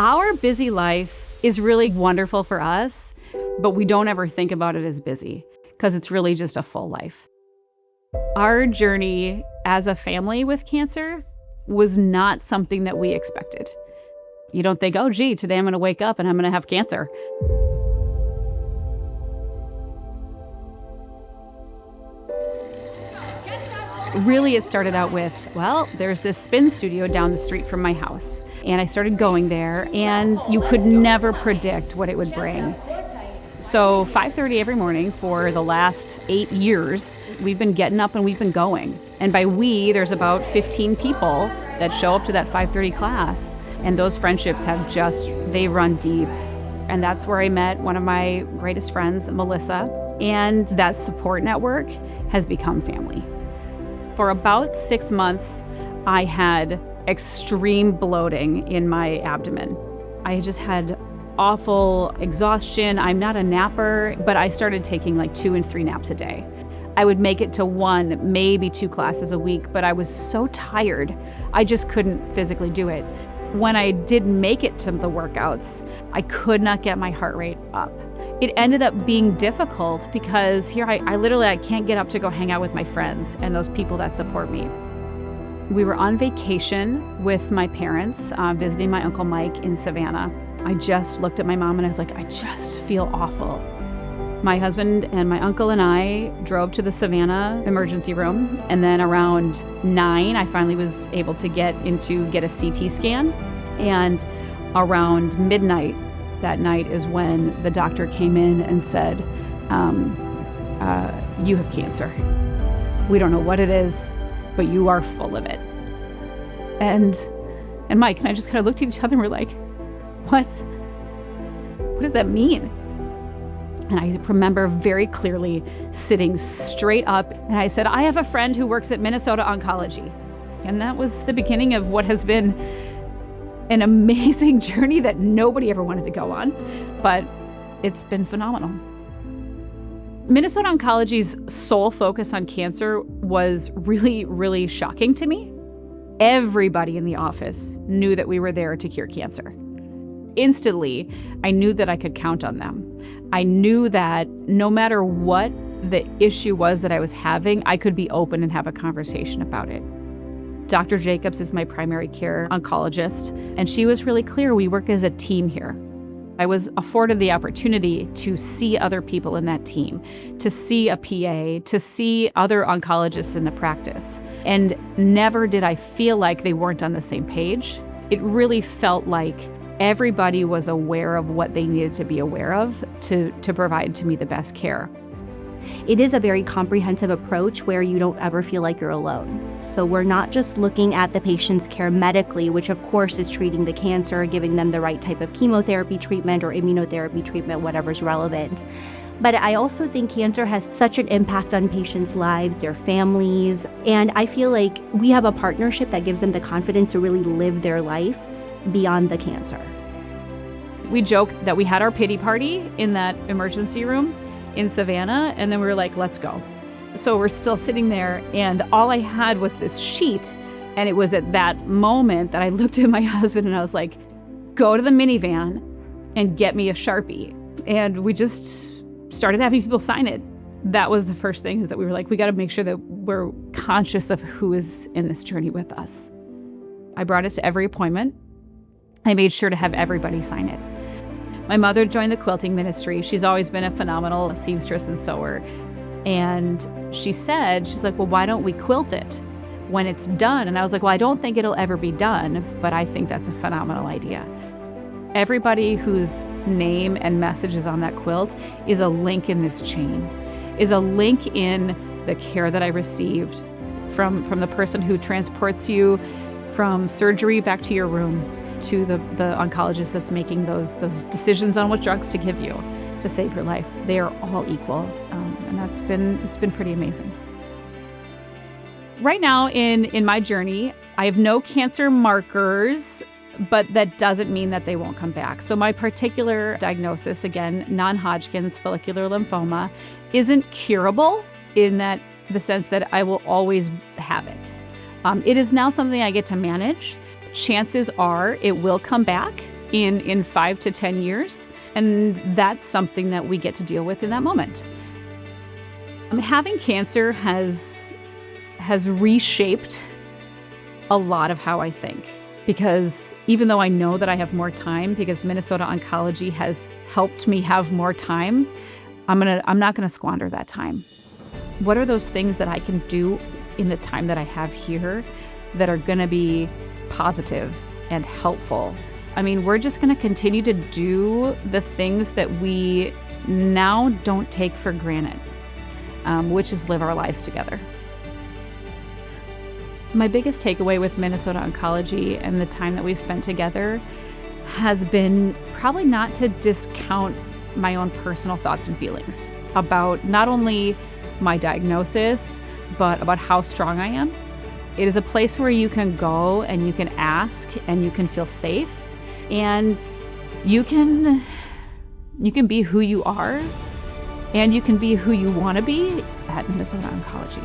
Our busy life is really wonderful for us, but we don't ever think about it as busy because it's really just a full life. Our journey as a family with cancer was not something that we expected. You don't think, oh, gee, today I'm going to wake up and I'm going to have cancer. Really, it started out with, well, there's this spin studio down the street from my house. And I started going there, and you could never predict what it would bring. So 5:30 every morning for the last 8 years, we've been getting up and we've been going. And by we, there's about 15 people that show up to that 5:30 class. And those friendships they run deep. And that's where I met one of my greatest friends, Melissa. And that support network has become family. For about 6 months, I had extreme bloating in my abdomen. I just had awful exhaustion. I'm not a napper, but I started taking like 2 and 3 naps a day. I would make it to 1, maybe 2 classes a week, but I was so tired, I just couldn't physically do it. When I did make it to the workouts, I could not get my heart rate up. It ended up being difficult because here I can't get up to go hang out with my friends and those people that support me. We were on vacation with my parents, visiting my Uncle Mike in Savannah. I just looked at my mom and I was like, I just feel awful. My husband and my uncle and I drove to the Savannah emergency room, and then around 9, I finally was able to get a CT scan, and around midnight that night is when the doctor came in and said, you have cancer. We don't know what it is, but you are full of it. And Mike and I just kind of looked at each other and we're like, what does that mean? And I remember very clearly sitting straight up and I said, I have a friend who works at Minnesota Oncology. And that was the beginning of what has been an amazing journey that nobody ever wanted to go on, but it's been phenomenal. Minnesota Oncology's sole focus on cancer was really, really shocking to me. Everybody in the office knew that we were there to cure cancer. Instantly, I knew that I could count on them. I knew that no matter what the issue was that I was having, I could be open and have a conversation about it. Dr. Jacobs is my primary care oncologist, and she was really clear we work as a team here. I was afforded the opportunity to see other people in that team, to see a PA, to see other oncologists in the practice. And never did I feel like they weren't on the same page. It really felt like everybody was aware of what they needed to be aware of to provide to me the best care. It is a very comprehensive approach where you don't ever feel like you're alone. So we're not just looking at the patient's care medically, which of course is treating the cancer, giving them the right type of chemotherapy treatment or immunotherapy treatment, whatever's relevant. But I also think cancer has such an impact on patients' lives, their families, and I feel like we have a partnership that gives them the confidence to really live their life beyond the cancer. We joked that we had our pity party in that emergency room in Savannah, and then we were like, let's go. So we're still sitting there, and all I had was this sheet, and it was at that moment that I looked at my husband and I was like, go to the minivan and get me a Sharpie. And we just started having people sign it. That was the first thing, is that we were like, we got to make sure that we're conscious of who is in this journey with us. I brought it to every appointment. I made sure to have everybody sign it. My mother joined the quilting ministry. She's always been a phenomenal seamstress and sewer. And she's like, well, why don't we quilt it when it's done? And I was like, well, I don't think it'll ever be done, but I think that's a phenomenal idea. Everybody whose name and message is on that quilt is a link in this chain, is a link in the care that I received from the person who transports you from surgery back to your room, to the oncologist that's making those decisions on what drugs to give you to save your life. They are all equal, and it's been pretty amazing. Right now in my journey, I have no cancer markers, but that doesn't mean that they won't come back. So my particular diagnosis, again, non-Hodgkin's follicular lymphoma, isn't curable in the sense that I will always have it. It is now something I get to manage. Chances are it will come back, in 5 to 10 years. And that's something that we get to deal with in that moment. Having cancer has reshaped a lot of how I think. Because even though I know that I have more time, because Minnesota Oncology has helped me have more time, I'm not gonna squander that time. What are those things that I can do in the time that I have here that are gonna be positive and helpful? I mean, we're just gonna continue to do the things that we now don't take for granted, which is live our lives together. My biggest takeaway with Minnesota Oncology and the time that we've spent together has been probably not to discount my own personal thoughts and feelings about not only my diagnosis, but about how strong I am. It is a place where you can go and you can ask and you can feel safe and you can be who you are and you can be who you want to be at Minnesota Oncology.